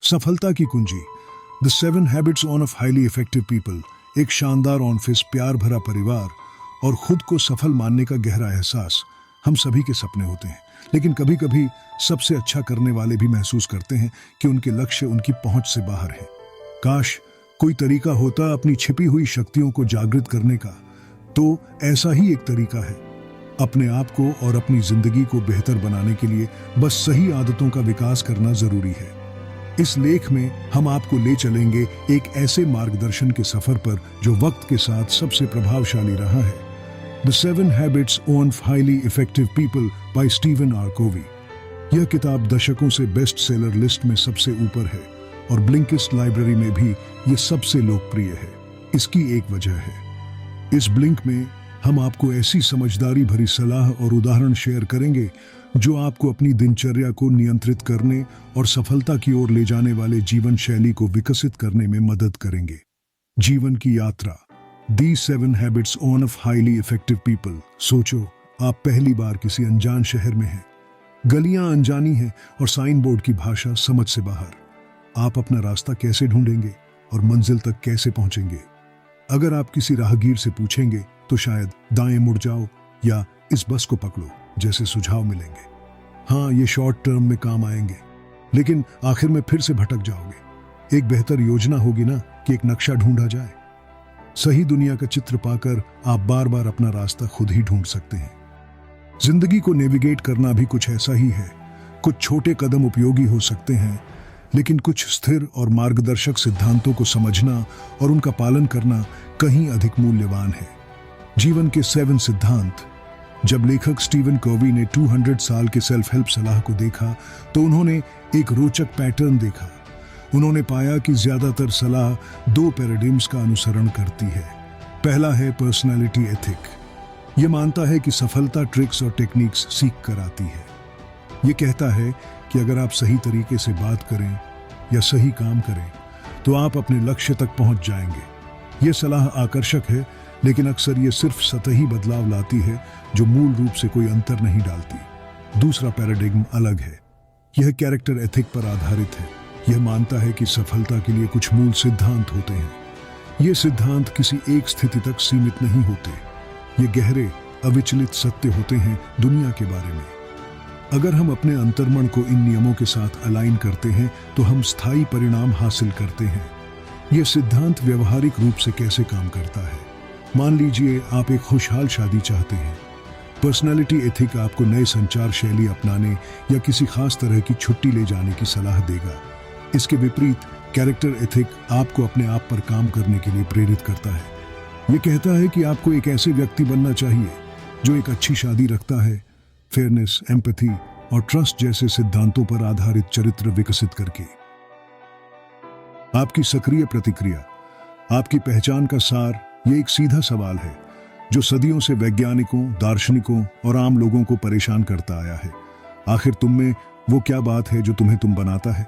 सफलता की कुंजी, the 7 habits of highly effective people, एक शानदार ऑफिस, प्यार भरा परिवार और खुद को सफल मानने का गहरा एहसास हम सभी के सपने होते हैं। लेकिन कभी कभी सबसे अच्छा करने वाले भी महसूस करते हैं कि उनके लक्ष्य उनकी पहुंच से बाहर है। काश कोई तरीका होता अपनी छिपी हुई शक्तियों को जागृत करने का, तो ऐसा ही एक तरीका है। अपने आप को और अपनी जिंदगी को बेहतर बनाने के लिए बस सही आदतों का विकास करना जरूरी है। इस लेख में हम आपको ले चलेंगे एक ऐसे मार्गदर्शन के सफर पर जो वक्त के साथ सबसे प्रभावशाली रहा है। The 7 habits of highly effective people by Stephen R Covey. यह किताब दशकों से बेस्ट सेलर लिस्ट में सबसे ऊपर है और ब्लिंकिस्ट लाइब्रेरी में भी यह सबसे लोकप्रिय है। इसकी एक वजह है, इस ब्लिंक में हम आपको ऐसी समझदारी भरी सलाह और उदाहरण शेयर करेंगे जो आपको अपनी दिनचर्या को नियंत्रित करने और सफलता की ओर ले जाने वाले जीवन शैली को विकसित करने में मदद करेंगे। जीवन की यात्रा, दी 7 habits of highly effective people. सोचो, आप पहली बार किसी अनजान शहर में हैं। गलियां अनजानी हैं और साइन बोर्ड की भाषा समझ से बाहर। आप अपना रास्ता कैसे ढूंढेंगे और मंजिल तक कैसे पहुंचेंगे? अगर आप किसी राहगीर से पूछेंगे तो शायद दाएं मुड़ जाओ या इस बस को पकड़ो जैसे सुझाव मिलेंगे। हाँ, ये शॉर्ट टर्म में काम आएंगे, लेकिन आखिर में फिर से भटक जाओगे। एक बेहतर योजना होगी ना कि एक नक्शा ढूंढा जाए। सही दुनिया का चित्र पाकर आप बार बार अपना रास्ता खुद ही ढूंढ सकते हैं। जिंदगी को नेविगेट करना भी कुछ ऐसा ही है। कुछ छोटे कदम उपयोगी हो सकते हैं, लेकिन कुछ स्थिर और मार्गदर्शक सिद्धांतों को समझना और उनका पालन करना कहीं अधिक मूल्यवान है। जीवन के 7 सिद्धांत। जब लेखक स्टीवन कोवी ने 200 साल के सेल्फ हेल्प सलाह को देखा तो उन्होंने एक रोचक पैटर्न देखा। उन्होंने पाया कि ज्यादातर सलाह 2 पैराडिम्स का अनुसरण करती है। पहला है पर्सनालिटी एथिक। यह मानता है कि सफलता ट्रिक्स और टेक्निक्स सीख कर आती है। यह कहता है कि अगर आप सही तरीके से बात करें या सही काम करें तो आप अपने लक्ष्य तक पहुंच जाएंगे। यह सलाह आकर्षक है, लेकिन अक्सर ये सिर्फ सतही बदलाव लाती है जो मूल रूप से कोई अंतर नहीं डालती। दूसरा पैराडिग्म अलग है। यह कैरेक्टर एथिक पर आधारित है। यह मानता है कि सफलता के लिए कुछ मूल सिद्धांत होते हैं। ये सिद्धांत किसी एक स्थिति तक सीमित नहीं होते। ये गहरे, अविचलित सत्य होते हैं दुनिया के बारे में। अगर हम अपने अंतर्मन को इन नियमों के साथ अलाइन करते हैं तो हम स्थायी परिणाम हासिल करते हैं। यह सिद्धांत व्यवहारिक रूप से कैसे काम करता है? मान लीजिए आप एक खुशहाल शादी चाहते हैं। पर्सनालिटी एथिक आपको नए संचार शैली अपनाने या किसी खास तरह की छुट्टी ले जाने की सलाह देगा। इसके विपरीत कैरेक्टर एथिक आपको अपने आप पर काम करने के लिए प्रेरित करता है। यह कहता है कि आपको एक ऐसे व्यक्ति बनना चाहिए जो एक अच्छी शादी रखता है, फेयरनेस, एम्पैथी और ट्रस्ट जैसे सिद्धांतों पर आधारित चरित्र विकसित करके। आपकी सक्रिय प्रतिक्रिया, आपकी पहचान का सार, ये एक सीधा सवाल है जो सदियों से वैज्ञानिकों, दार्शनिकों और आम लोगों को परेशान करता आया है। आखिर तुम में वो क्या बात है जो तुम्हें तुम बनाता है?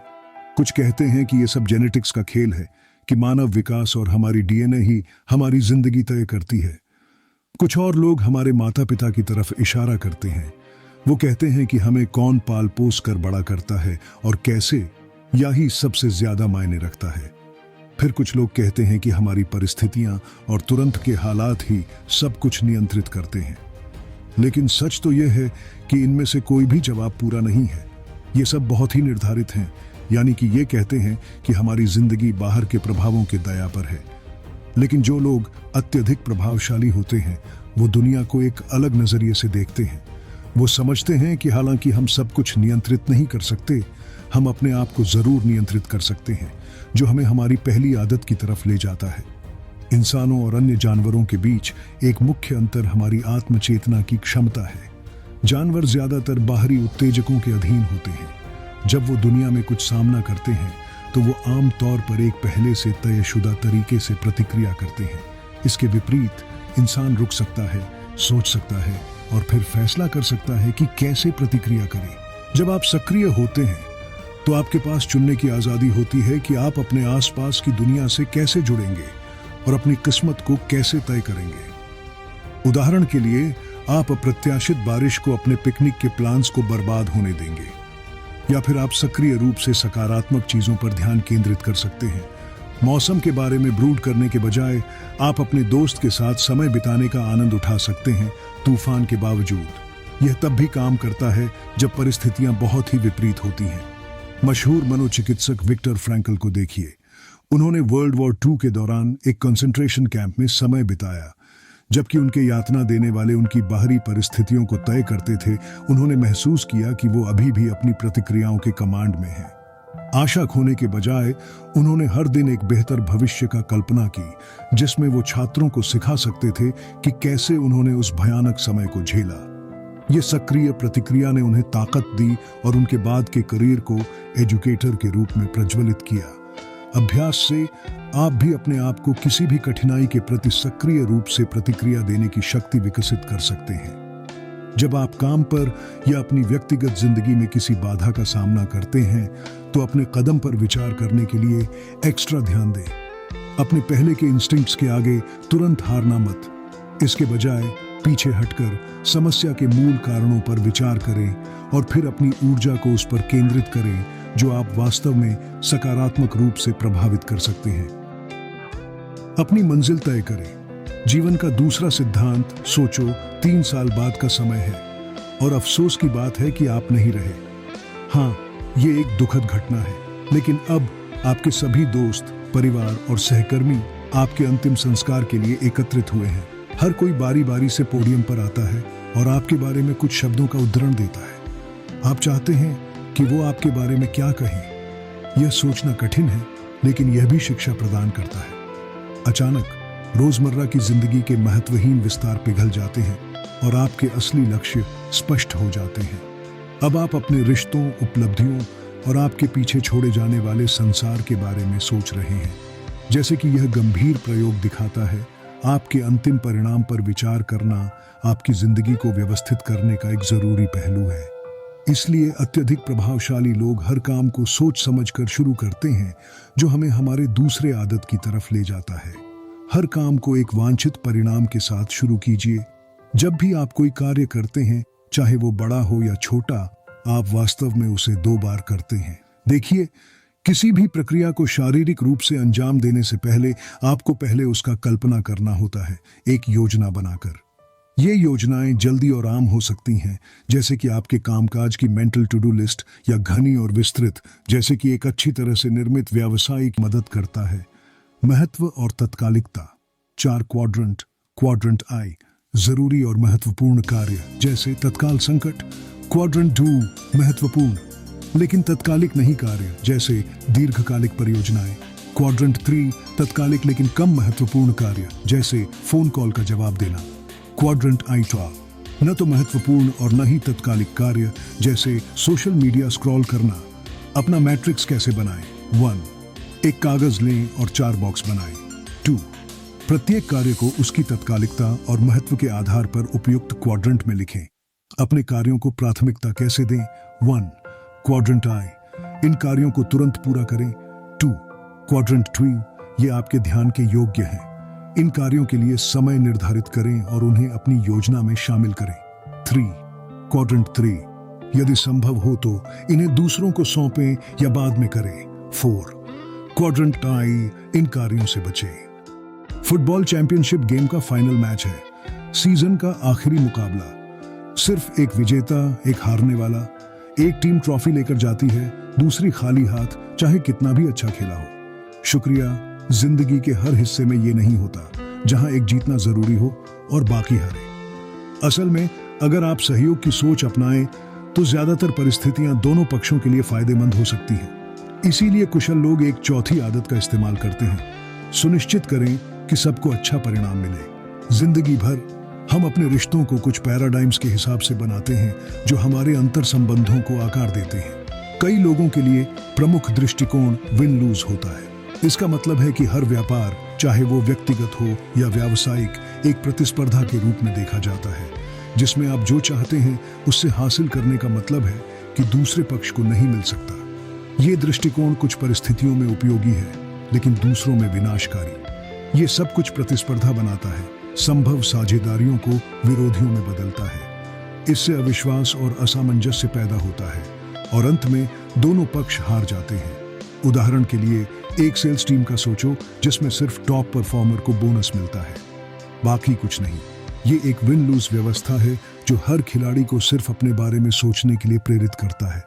कुछ कहते हैं कि ये सब जेनेटिक्स का खेल है, कि मानव विकास और हमारी डीएनए ही हमारी जिंदगी तय करती है। कुछ और लोग हमारे माता पिता की तरफ इशारा करते हैं। वो कहते हैं कि हमें कौन पाल पोस कर बड़ा करता है और कैसे, यही सबसे ज्यादा मायने रखता है। फिर कुछ लोग कहते हैं कि हमारी परिस्थितियां और तुरंत के हालात ही सब कुछ नियंत्रित करते हैं। लेकिन सच तो यह है कि इनमें से कोई भी जवाब पूरा नहीं है। ये सब बहुत ही निर्धारित हैं, यानी कि ये कहते हैं कि हमारी जिंदगी बाहर के प्रभावों के दया पर है। लेकिन जो लोग अत्यधिक प्रभावशाली होते हैं वो दुनिया को एक अलग नजरिए से देखते हैं। वो समझते हैं कि हालांकि हम सब कुछ नियंत्रित नहीं कर सकते, हम अपने आप को जरूर नियंत्रित कर सकते हैं, जो हमें हमारी पहली आदत की तरफ ले जाता है। इंसानों और अन्य जानवरों के बीच एक मुख्य अंतर हमारी आत्मचेतना की क्षमता है। जानवर ज्यादातर बाहरी उत्तेजकों के अधीन होते हैं। जब वो दुनिया में कुछ सामना करते हैं तो वो आम तौर पर एक पहले से तयशुदा तरीके से प्रतिक्रिया करते हैं। इसके विपरीत इंसान रुक सकता है, सोच सकता है और फिर फैसला कर सकता है कि कैसे प्रतिक्रिया करें। जब आप सक्रिय होते हैं तो आपके पास चुनने की आजादी होती है कि आप अपने आसपास की दुनिया से कैसे जुड़ेंगे और अपनी किस्मत को कैसे तय करेंगे। उदाहरण के लिए, आप अप्रत्याशित बारिश को अपने पिकनिक के प्लान्स को बर्बाद होने देंगे या फिर आप सक्रिय रूप से सकारात्मक चीजों पर ध्यान केंद्रित कर सकते हैं। मौसम के बारे में ब्रूड करने के बजाय आप अपने दोस्त के साथ समय बिताने का आनंद उठा सकते हैं, तूफान के बावजूद। यह तब भी काम करता है जब परिस्थितियां बहुत ही विपरीत होती हैं। मशहूर मनोचिकित्सक विक्टर फ्रैंकल को देखिए। उन्होंने वर्ल्ड वॉर II के दौरान एक कंसंट्रेशन कैंप में समय बिताया। जबकि उनके यातना देने वाले उनकी बाहरी परिस्थितियों को तय करते थे, उन्होंने महसूस किया कि वो अभी भी अपनी प्रतिक्रियाओं के कमांड में हैं। आशा खोने के बजाय उन्होंने हर दिन एक बेहतर भविष्य का कल्पना की, जिसमें वो छात्रों को सिखा सकते थे कि कैसे उन्होंने उस भयानक समय को झेला। ये सक्रिय प्रतिक्रिया ने उन्हें ताकत दी और उनके बाद के करियर को एजुकेटर के रूप में प्रज्वलित किया। अभ्यास से आप भी अपने आप को किसी भी कठिनाई के प्रति सक्रिय रूप से प्रतिक्रिया देने की शक्ति विकसित कर सकते हैं। जब आप काम पर या अपनी व्यक्तिगत जिंदगी में किसी बाधा का सामना करते हैं, तो अपने कदम पर विचार करने के लिए एक्स्ट्रा ध्यान दें। अपने पहले के इंस्टिंक्ट्स के आगे तुरंत हारना मत। इसके बजाय पीछे हटकर समस्या के मूल कारणों पर विचार करें और फिर अपनी ऊर्जा को उस पर केंद्रित करें जो आप वास्तव में सकारात्मक रूप से प्रभावित कर सकते हैं। अपनी मंजिल तय करें। जीवन का दूसरा सिद्धांत सोचो 3 साल बाद का समय है, और अफसोस की बात है कि आप नहीं रहे। हाँ, ये एक दुखद घटना है, लेकिन अब आपके सभी दोस्त, परिवार और सहकर्मी आपके अंतिम संस्कार के लिए एकत्रित हुए हैं। हर कोई बारी बारी से पोडियम पर आता है और आपके बारे में कुछ शब्दों का उद्धरण देता है। आप चाहते हैं कि वो आपके बारे में क्या कहें। यह सोचना कठिन है, लेकिन यह भी शिक्षा प्रदान करता है। अचानक रोजमर्रा की जिंदगी के महत्वहीन विस्तार पिघल जाते हैं और आपके असली लक्ष्य स्पष्ट हो जाते हैं। अब आप अपने रिश्तों, उपलब्धियों और आपके पीछे छोड़े जाने वाले संसार के बारे में सोच रहे हैं। जैसे कि यह गंभीर प्रयोग दिखाता है, आपके अंतिम परिणाम पर विचार करना आपकी जिंदगी को व्यवस्थित करने का एक जरूरी पहलू है। इसलिए अत्यधिक प्रभावशाली लोग हर काम को सोच समझकर शुरू करते हैं, जो हमें हमारे दूसरे आदत की तरफ ले जाता है। हर काम को एक वांछित परिणाम के साथ शुरू कीजिए। जब भी आप कोई कार्य करते हैं, चाहे वो बड़ा हो या छोटा, आप वास्तव में उसे 2 बार करते हैं। देखिए, किसी भी प्रक्रिया को शारीरिक रूप से अंजाम देने से पहले आपको पहले उसका कल्पना करना होता है, एक योजना बनाकर। ये योजनाएं जल्दी और आम हो सकती हैं, जैसे कि आपके कामकाज की मेंटल टू डू लिस्ट, या घनी और विस्तृत, जैसे कि एक अच्छी तरह से निर्मित व्यावसायिक मदद करता है। महत्व और तत्कालिकता। 4 क्वाड्रेंट आई, जरूरी और महत्वपूर्ण कार्य, जैसे तत्काल संकट। क्वाड्रेंट 2, महत्वपूर्ण लेकिन तत्कालिक नहीं कार्य, जैसे दीर्घकालिक परियोजनाएं। क्वाड्रेंट 3, तत्कालिक लेकिन कम महत्वपूर्ण कार्य, जैसे फोन कॉल का जवाब देना। क्वाड्रेंट आई 12, न तो महत्वपूर्ण और न ही तत्कालिक कार्य, जैसे सोशल मीडिया स्क्रॉल करना। अपना मैट्रिक्स कैसे बनाएं? 1, एक कागज लें और 4 बॉक्स बनाएं। 2, प्रत्येक कार्य को उसकी तत्कालिकता और महत्व के आधार पर उपयुक्त क्वाड्रेंट में लिखें। अपने कार्यों को प्राथमिकता कैसे दें? 1, क्वाड्रेंट आई, इन कार्यों को तुरंत पूरा करें। 2, क्वाड्रेंट 2, ये आपके ध्यान के योग्य हैं। इन कार्यों के लिए समय निर्धारित करें और उन्हें अपनी योजना में शामिल करें। 3, क्वाड्रेंट 3, यदि संभव हो तो इन्हें दूसरों को सौंपें या बाद में करें। 4, क्वाड्रेंट आई, इन कार्यों से बचें। फुटबॉल चैंपियनशिप गेम का फाइनल मैच है, सीजन का आखिरी मुकाबला। सिर्फ एक विजेता, एक हारने वाला। एक टीम ट्रॉफी लेकर जाती है, दूसरी खाली हाथ, चाहे कितना भी अच्छा खेला हो। शुक्रिया, जिंदगी के हर हिस्से में ये नहीं होता, जहां एक जीतना जरूरी हो और बाकी हारे। असल में अगर आप सहयोग की सोच अपनाएं, तो ज्यादातर परिस्थितियां दोनों पक्षों के लिए फायदेमंद हो सकती हैं। इसीलिए कुशल लोग एक चौथी आदत का इस्तेमाल करते हैं। सुनिश्चित करें कि सबको अच्छा परिणाम मिले। जिंदगी भर हम अपने रिश्तों को कुछ पैराडाइम्स के हिसाब से बनाते हैं, जो हमारे अंतर संबंधों को आकार देते हैं। कई लोगों के लिए प्रमुख दृष्टिकोण विन लूज होता है। इसका मतलब है कि हर व्यापार, चाहे वो व्यक्तिगत हो या व्यावसायिक, एक प्रतिस्पर्धा के रूप में देखा जाता है, जिसमें आप जो चाहते हैं उससे हासिल करने का मतलब है कि दूसरे पक्ष को नहीं मिल सकता। ये दृष्टिकोण कुछ परिस्थितियों में उपयोगी है, लेकिन दूसरों में विनाशकारी। ये सब कुछ प्रतिस्पर्धा बनाता है, संभव साझेदारियों को विरोधियों में बदलता है। इससे अविश्वास और असामंजस्य पैदा होता है, और अंत में दोनों पक्ष हार जाते हैं। उदाहरण के लिए एक सेल्स टीम का सोचो जिसमें सिर्फ टॉप परफॉर्मर को बोनस मिलता है, बाकी कुछ नहीं। ये एक विन लूज व्यवस्था है जो हर खिलाड़ी को सिर्फ अपने बारे में सोचने के लिए प्रेरित करता है।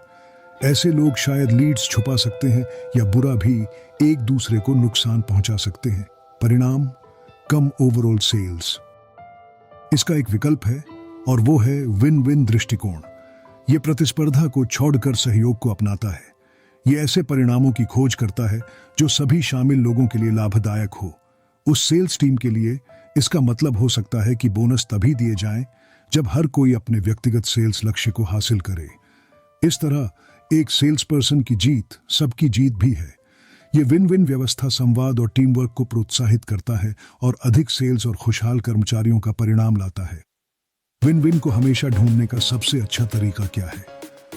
ऐसे लोग शायद लीड्स छुपा सकते हैं या बुरा भी एक दूसरे को नुकसान पहुंचा सकते हैं। परिणाम कम ओवरऑल सेल्स। इसका एक विकल्प है और वो है विन विन दृष्टिकोण। ये प्रतिस्पर्धा को छोड़कर सहयोग को अपनाता है। ये ऐसे परिणामों की खोज करता है जो सभी शामिल लोगों के लिए लाभदायक हो। उस सेल्स टीम के लिए इसका मतलब हो सकता है कि बोनस तभी दिए जाएं जब हर कोई अपने व्यक्तिगत सेल्स लक्ष्य को हासिल करे। इस तरह एक सेल्स पर्सन की जीत सबकी जीत भी है। ये विन विन व्यवस्था संवाद और टीम वर्क को प्रोत्साहित करता है और अधिक सेल्स और खुशहाल कर्मचारियों का परिणाम लाता है। विन विन को हमेशा ढूंढने का सबसे अच्छा तरीका क्या है?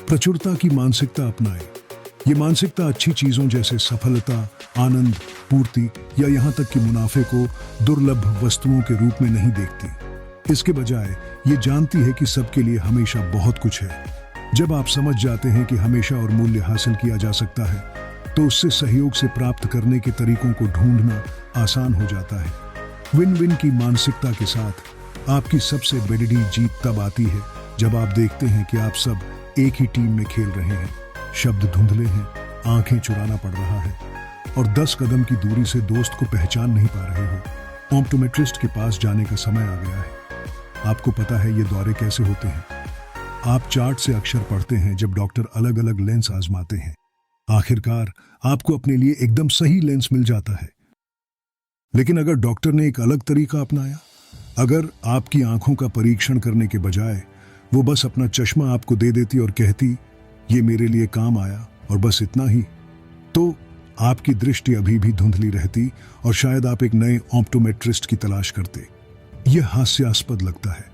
प्रचुरता की मानसिकता अपनाएं। ये मानसिकता अच्छी चीजों जैसे सफलता, आनंद, पूर्ति या यहाँ तक कि मुनाफे को दुर्लभ वस्तुओं के रूप में नहीं देखती। इसके बजाय ये जानती है कि सबके लिए हमेशा बहुत कुछ है। जब आप समझ जाते हैं कि हमेशा और मूल्य हासिल किया जा सकता है, तो उससे सहयोग से प्राप्त करने के तरीकों को ढूंढना आसान हो जाता है। विन विन की मानसिकता के साथ आपकी सबसे बड़ी जीत तब आती है जब आप देखते हैं कि आप सब एक ही टीम में खेल रहे हैं। शब्द धुंधले हैं, आंखें चुराना पड़ रहा है और 10 कदम की दूरी से दोस्त को पहचान नहीं पा रहे हो। ऑप्टोमेट्रिस्ट के पास जाने का समय आ गया है। आपको पता है ये दौरे कैसे होते हैं? आप चार्ट से अक्षर पढ़ते हैं जब डॉक्टर अलग अलग लेंस आजमाते हैं। आखिरकार आपको अपने लिए एकदम सही लेंस मिल जाता है। लेकिन अगर डॉक्टर ने एक अलग तरीका अपनाया, अगर आपकी आंखों का परीक्षण करने के बजाय वो बस अपना चश्मा आपको दे देती और कहती ये मेरे लिए काम आया और बस इतना ही, तो आपकी दृष्टि अभी भी धुंधली रहती और शायद आप एक नए ऑप्टोमेट्रिस्ट की तलाश करते। यह हास्यास्पद लगता है,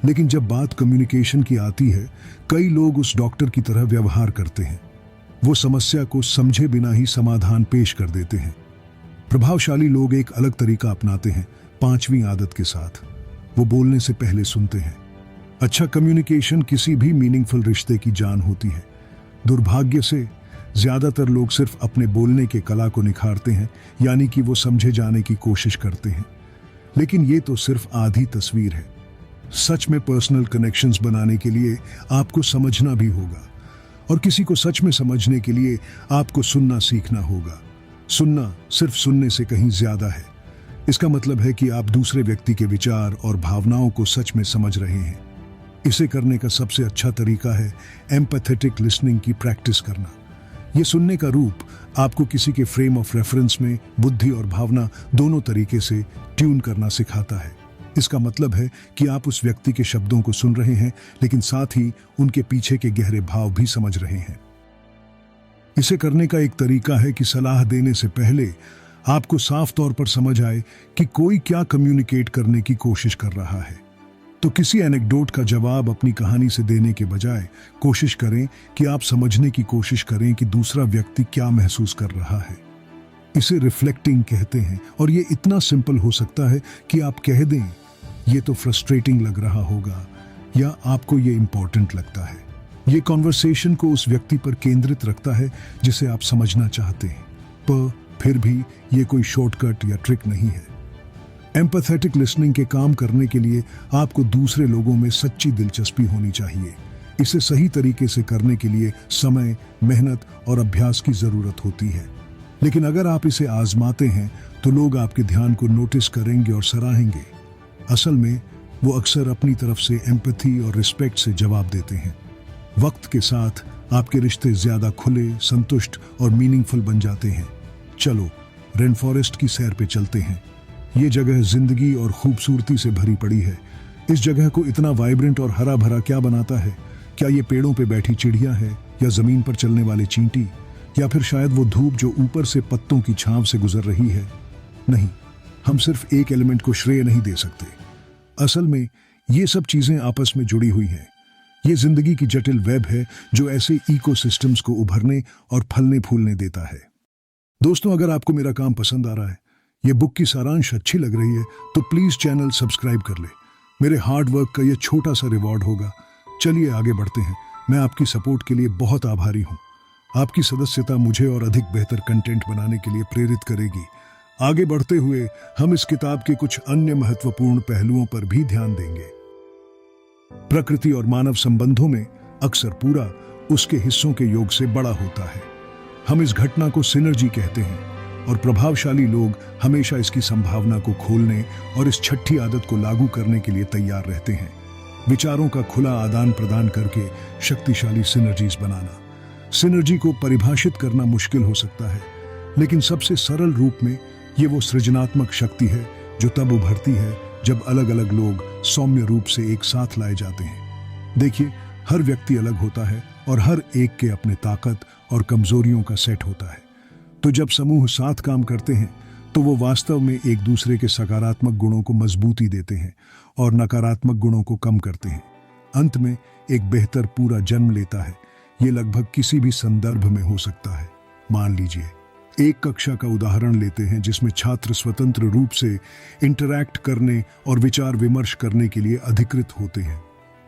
लेकिन जब बात कम्युनिकेशन की आती है, कई लोग उस डॉक्टर की तरह व्यवहार करते हैं। वो समस्या को समझे बिना ही समाधान पेश कर देते हैं। प्रभावशाली लोग एक अलग तरीका अपनाते हैं, 5वीं आदत के साथ। वो बोलने से पहले सुनते हैं। अच्छा कम्युनिकेशन किसी भी मीनिंगफुल रिश्ते की जान होती है। दुर्भाग्य से ज्यादातर लोग सिर्फ अपने बोलने के कला को निखारते हैं, यानी कि वो समझे जाने की कोशिश करते हैं। लेकिन ये तो सिर्फ आधी तस्वीर है। सच में पर्सनल कनेक्शंस बनाने के लिए आपको समझना भी होगा, और किसी को सच में समझने के लिए आपको सुनना सीखना होगा। सुनना सिर्फ सुनने से कहीं ज्यादा है। इसका मतलब है कि आप दूसरे व्यक्ति के विचार और भावनाओं को सच में समझ रहे हैं। इसे करने का सबसे अच्छा तरीका है एम्पैथेटिक लिसनिंग की प्रैक्टिस करना। यह सुनने का रूप आपको किसी के फ्रेम ऑफ रेफरेंस में बुद्धि और भावना दोनों तरीके से ट्यून करना सिखाता है। इसका मतलब है कि आप उस व्यक्ति के शब्दों को सुन रहे हैं, लेकिन साथ ही उनके पीछे के गहरे भाव भी समझ रहे हैं। इसे करने का एक तरीका है कि सलाह देने से पहले आपको साफ तौर पर समझ आए कि कोई क्या कम्युनिकेट करने की कोशिश कर रहा है। तो किसी एनेक्डोट का जवाब अपनी कहानी से देने के बजाय कोशिश करें कि आप समझने की कोशिश करें कि दूसरा व्यक्ति क्या महसूस कर रहा है। इसे रिफ्लेक्टिंग कहते हैं, और ये इतना सिंपल हो सकता है कि आप कह दें, ये तो फ्रस्ट्रेटिंग लग रहा होगा, या आपको ये इंपॉर्टेंट लगता है। ये कॉन्वर्सेशन को उस व्यक्ति पर केंद्रित रखता है जिसे आप समझना चाहते हैं, पर फिर भी ये कोई शॉर्टकट या ट्रिक नहीं है। एम्पैथेटिक लिसनिंग के काम करने के लिए आपको दूसरे लोगों में सच्ची दिलचस्पी होनी चाहिए। इसे सही तरीके से करने के लिए समय, मेहनत और अभ्यास की जरूरत होती है। लेकिन अगर आप इसे आजमाते हैं तो लोग आपके ध्यान को नोटिस करेंगे और सराहेंगे। असल में वो अक्सर अपनी तरफ से एम्पैथी और रिस्पेक्ट से जवाब देते हैं। वक्त के साथ आपके रिश्ते ज्यादा खुले, संतुष्ट और मीनिंगफुल बन जाते हैं। चलो रेन फॉरेस्ट की सैर पे चलते हैं। ये जगह जिंदगी और खूबसूरती से भरी पड़ी है। इस जगह को इतना वाइब्रेंट और हरा भरा क्या बनाता है? क्या ये पेड़ों पे बैठी चिड़िया है, या जमीन पर चलने वाले चींटी, या फिर शायद वो धूप जो ऊपर से पत्तों की छांव से गुजर रही है? नहीं, हम सिर्फ एक एलिमेंट को श्रेय नहीं दे सकते। असल में ये सब चीजें आपस में जुड़ी हुई हैं। ये जिंदगी की जटिल वेब है जो ऐसे इकोसिस्टम्स को उभरने और फलने फूलने देता है। दोस्तों, अगर आपको मेरा काम पसंद आ रहा है, ये बुक की सारांश अच्छी लग रही है, तो प्लीज चैनल सब्सक्राइब कर ले। मेरे हार्ड वर्क का ये छोटा सा रिवॉर्ड होगा। चलिए आगे बढ़ते हैं। मैं आपकी सपोर्ट के लिए बहुत आभारी हूँ। आपकी सदस्यता मुझे और अधिक बेहतर कंटेंट बनाने के लिए प्रेरित करेगी। आगे बढ़ते हुए हम इस किताब के कुछ अन्य महत्वपूर्ण पहलुओं पर भी ध्यान देंगे। प्रकृति और मानव संबंधों में अक्सर पूरा उसके हिस्सों के योग से बड़ा होता है। हम इस घटना को सिनर्जी कहते हैं और प्रभावशाली लोग हमेशा इसकी संभावना को खोलने और इस छठी आदत को लागू करने के लिए तैयार रहते हैं। विचारों का खुला आदान प्रदान करके शक्तिशाली सिनर्जीज बनाना। सिनर्जी को परिभाषित करना मुश्किल हो सकता है, लेकिन सबसे सरल रूप में ये वो सृजनात्मक शक्ति है जो तब उभरती है जब अलग अलग लोग सौम्य रूप से एक साथ लाए जाते हैं। देखिए, हर व्यक्ति अलग होता है और हर एक के अपने ताकत और कमजोरियों का सेट होता है। तो जब समूह साथ काम करते हैं तो वो वास्तव में एक दूसरे के सकारात्मक गुणों को मजबूती देते हैं और नकारात्मक गुणों को कम करते हैं। अंत में एक बेहतर पूरा जन्म लेता है। ये लगभग किसी भी संदर्भ में हो सकता है। मान लीजिए एक कक्षा का उदाहरण लेते हैं जिसमें छात्र स्वतंत्र रूप से इंटरैक्ट करने और विचार विमर्श करने के लिए अधिकृत होते हैं।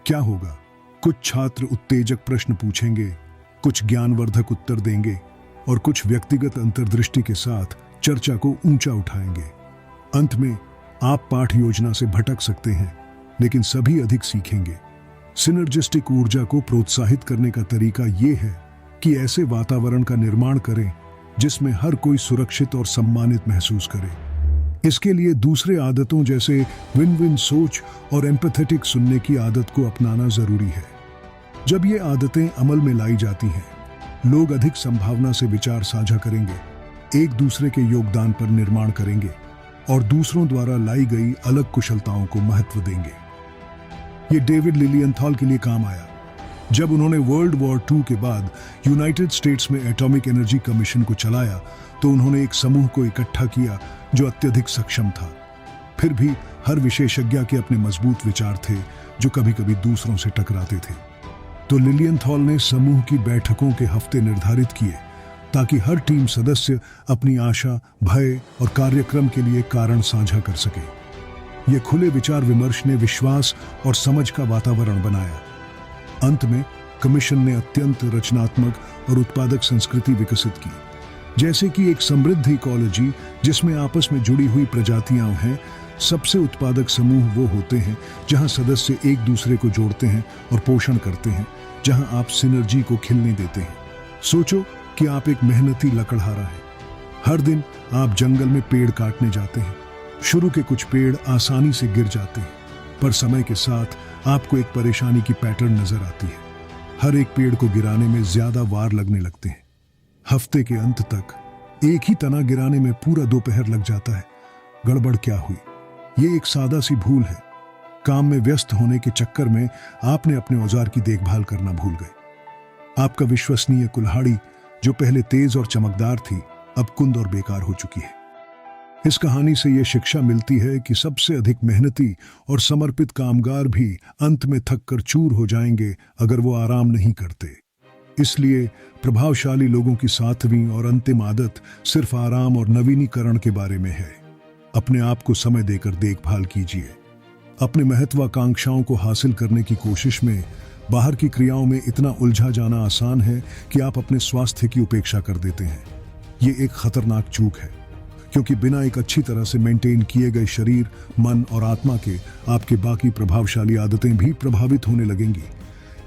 क्या होगा? कुछ छात्र उत्तेजक प्रश्न पूछेंगे, कुछ ज्ञानवर्धक उत्तर देंगे और कुछ व्यक्तिगत अंतर्दृष्टि के साथ चर्चा को ऊंचा उठाएंगे। अंत में आप पाठ योजना से भटक सकते हैं, लेकिन सभी अधिक सीखेंगे। सिनर्जिस्टिक ऊर्जा को प्रोत्साहित करने का तरीका ये है कि ऐसे वातावरण का निर्माण करें जिसमें हर कोई सुरक्षित और सम्मानित महसूस करे। इसके लिए दूसरे आदतों जैसे विन विन सोच और एम्पैथेटिक सुनने की आदत को अपनाना जरूरी है। जब ये आदतें अमल में लाई जाती हैं, लोग अधिक संभावना से विचार साझा करेंगे, एक दूसरे के योगदान पर निर्माण करेंगे और दूसरों द्वारा लाई गई अलग कुशलताओं को महत्व देंगे। ये डेविड लिलियंथॉल के लिए काम आया। जब उन्होंने वर्ल्ड वॉर II के बाद यूनाइटेड स्टेट्स में एटॉमिक एनर्जी कमीशन को चलाया तो उन्होंने एक समूह को इकट्ठा किया जो अत्यधिक सक्षम था। फिर भी हर विशेषज्ञ के अपने मजबूत विचार थे जो कभी कभी दूसरों से टकराते थे। तो लिलियंथॉल ने समूह की बैठकों के हफ्ते निर्धारित किए ताकि हर टीम सदस्य अपनी आशा, भय और कार्यक्रम के लिए कारण साझा कर सके। ये खुले विचार विमर्श ने विश्वास और समझ का वातावरण बनाया। अंत में कमीशन ने अत्यंत रचनात्मक और उत्पादक संस्कृति विकसित की, जैसे कि एक समृद्ध इकोलॉजी जिसमें आपस में जुड़ी हुई प्रजातियां हैं। सबसे उत्पादक समूह वो होते हैं जहां सदस्य एक दूसरे को जोड़ते हैं और पोषण करते हैं, जहां आप सिनर्जी को खिलने देते हैं। सोचो कि आप एक मेहनती लकड़हारा हैं। हर दिन आप जंगल में पेड़ काटने जाते हैं। शुरू के कुछ पेड़ आसानी से गिर जाते हैं, पर समय के साथ आपको एक परेशानी की पैटर्न नजर आती है। हर एक पेड़ को गिराने में ज्यादा वार लगने लगते हैं। हफ्ते के अंत तक एक ही तना गिराने में पूरा दोपहर लग जाता है। गड़बड़ क्या हुई? ये एक सादा सी भूल है। काम में व्यस्त होने के चक्कर में आपने अपने औजार की देखभाल करना भूल गए। आपका विश्वसनीय कुल्हाड़ी जो पहले तेज और चमकदार थी, अब कुंद और बेकार हो चुकी है। इस कहानी से यह शिक्षा मिलती है कि सबसे अधिक मेहनती और समर्पित कामगार भी अंत में थक कर चूर हो जाएंगे अगर वो आराम नहीं करते। इसलिए प्रभावशाली लोगों की सातवीं और अंतिम आदत सिर्फ आराम और नवीनीकरण के बारे में है। अपने आप को समय देकर देखभाल कीजिए। अपने महत्वाकांक्षाओं को हासिल करने की कोशिश में बाहर की क्रियाओं में इतना उलझा जाना आसान है कि आप अपने स्वास्थ्य की उपेक्षा कर देते हैं। ये एक खतरनाक चूक है, क्योंकि बिना एक अच्छी तरह से मेंटेन किए गए शरीर, मन और आत्मा के आपके बाकी प्रभावशाली आदतें भी प्रभावित होने लगेंगी।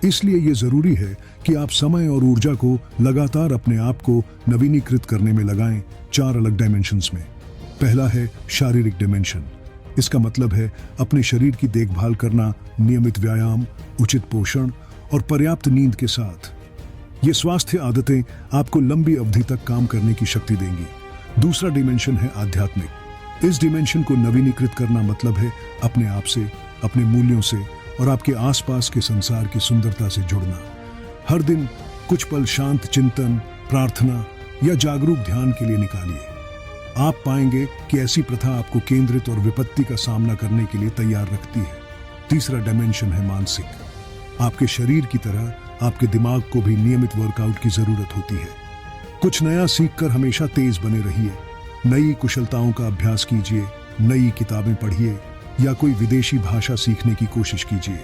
इसलिए ये जरूरी है कि आप समय और ऊर्जा को लगातार अपने आप को नवीनीकृत करने में लगाएं 4 अलग डायमेंशंस में। पहला है शारीरिक डायमेंशन। इसका मतलब है अपने शरीर की देखभाल करना नियमित व्यायाम, उचित पोषण और पर्याप्त नींद के साथ। ये स्वास्थ्य आदतें आपको लंबी अवधि तक काम करने की शक्ति देंगी। दूसरा डिमेंशन है आध्यात्मिक। इस डिमेंशन को नवीनीकृत करना मतलब है अपने आप से, अपने मूल्यों से और आपके आसपास के संसार की सुंदरता से जुड़ना। हर दिन कुछ पल शांत चिंतन, प्रार्थना या जागरूक ध्यान के लिए निकालिए। आप पाएंगे कि ऐसी प्रथा आपको केंद्रित और विपत्ति का सामना करने के लिए तैयार रखती है। तीसरा डायमेंशन है मानसिक। आपके शरीर की तरह आपके दिमाग को भी नियमित वर्कआउट की जरूरत होती है। कुछ नया सीखकर हमेशा तेज बने रहिए। नई कुशलताओं का अभ्यास कीजिए, नई किताबें पढ़िए या कोई विदेशी भाषा सीखने की कोशिश कीजिए।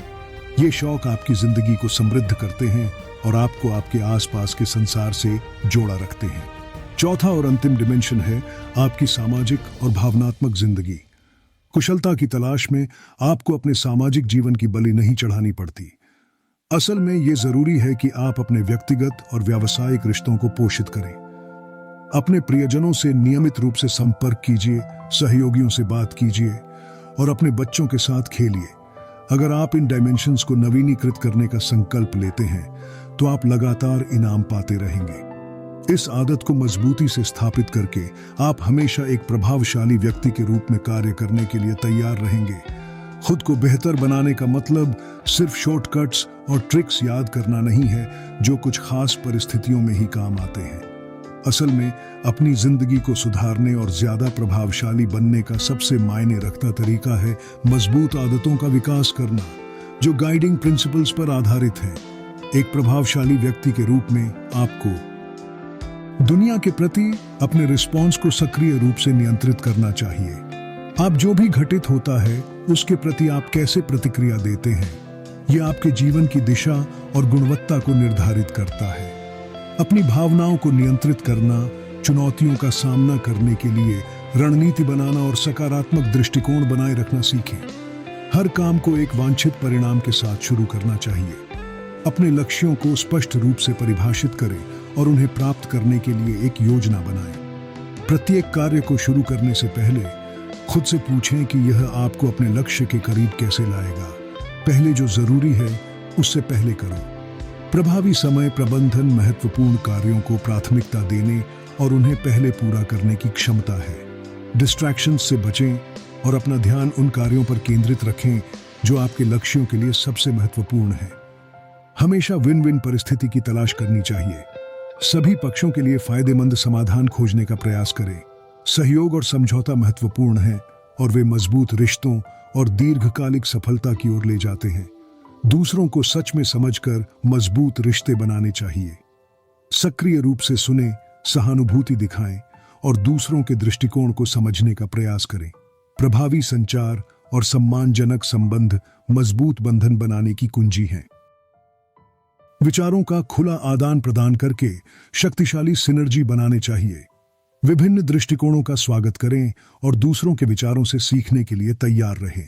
ये शौक आपकी जिंदगी को समृद्ध करते हैं और आपको आपके आसपास के संसार से जोड़ा रखते हैं। चौथा और अंतिम डिमेंशन है आपकी सामाजिक और भावनात्मक जिंदगी। कुशलता की तलाश में आपको अपने सामाजिक जीवन की बलि नहीं चढ़ानी पड़ती। असल में ये जरूरी है कि आप अपने व्यक्तिगत और व्यावसायिक रिश्तों को पोषित करें। अपने प्रियजनों से नियमित रूप से संपर्क कीजिए, सहयोगियों से बात कीजिए और अपने बच्चों के साथ खेलिए। अगर आप इन डायमेंशंस को नवीनीकृत करने का संकल्प लेते हैं तो आप लगातार इनाम पाते रहेंगे। इस आदत को मजबूती से स्थापित करके आप हमेशा एक प्रभावशाली व्यक्ति के रूप में कार्य करने के लिए तैयार रहेंगे। खुद को बेहतर बनाने का मतलब सिर्फ शॉर्टकट्स और ट्रिक्स याद करना नहीं है जो कुछ खास परिस्थितियों में ही काम आते हैं। असल में अपनी जिंदगी को सुधारने और ज्यादा प्रभावशाली बनने का सबसे मायने रखता तरीका है मजबूत आदतों का विकास करना जो गाइडिंग प्रिंसिपल्स पर आधारित है। एक प्रभावशाली व्यक्ति के रूप में आपको दुनिया के प्रति अपने रिस्पॉन्स को सक्रिय रूप से नियंत्रित करना चाहिए। आप जो भी घटित होता है उसके प्रति आप कैसे प्रतिक्रिया देते हैं, यह आपके जीवन की दिशा और गुणवत्ता को निर्धारित करता है। अपनी भावनाओं को नियंत्रित करना, चुनौतियों का सामना करने के लिए रणनीति बनाना और सकारात्मक दृष्टिकोण बनाए रखना सीखें। हर काम को एक वांछित परिणाम के साथ शुरू करना चाहिए। अपने लक्ष्यों को स्पष्ट रूप से परिभाषित करें और उन्हें प्राप्त करने के लिए एक योजना बनाएं। प्रत्येक कार्य को शुरू करने से पहले खुद से पूछें कि यह आपको अपने लक्ष्य के करीब कैसे लाएगा। पहले जो जरूरी है उससे पहले करो। प्रभावी समय प्रबंधन महत्वपूर्ण कार्यों को प्राथमिकता देने और उन्हें पहले पूरा करने की क्षमता है। डिस्ट्रैक्शंस से बचें और अपना ध्यान उन कार्यों पर केंद्रित रखें जो आपके लक्ष्यों के लिए सबसे महत्वपूर्ण है। हमेशा विन विन परिस्थिति की तलाश करनी चाहिए। सभी पक्षों के लिए फायदेमंद समाधान खोजने का प्रयास करें। सहयोग और समझौता महत्वपूर्ण है और वे मजबूत रिश्तों और दीर्घकालिक सफलता की ओर ले जाते हैं। दूसरों को सच में समझकर मजबूत रिश्ते बनाने चाहिए। सक्रिय रूप से सुने, सहानुभूति दिखाएं और दूसरों के दृष्टिकोण को समझने का प्रयास करें। प्रभावी संचार और सम्मानजनक संबंध मजबूत बंधन बनाने की कुंजी हैं। विचारों का खुला आदान प्रदान करके शक्तिशाली सिनर्जी बनाने चाहिए। विभिन्न दृष्टिकोणों का स्वागत करें और दूसरों के विचारों से सीखने के लिए तैयार रहें।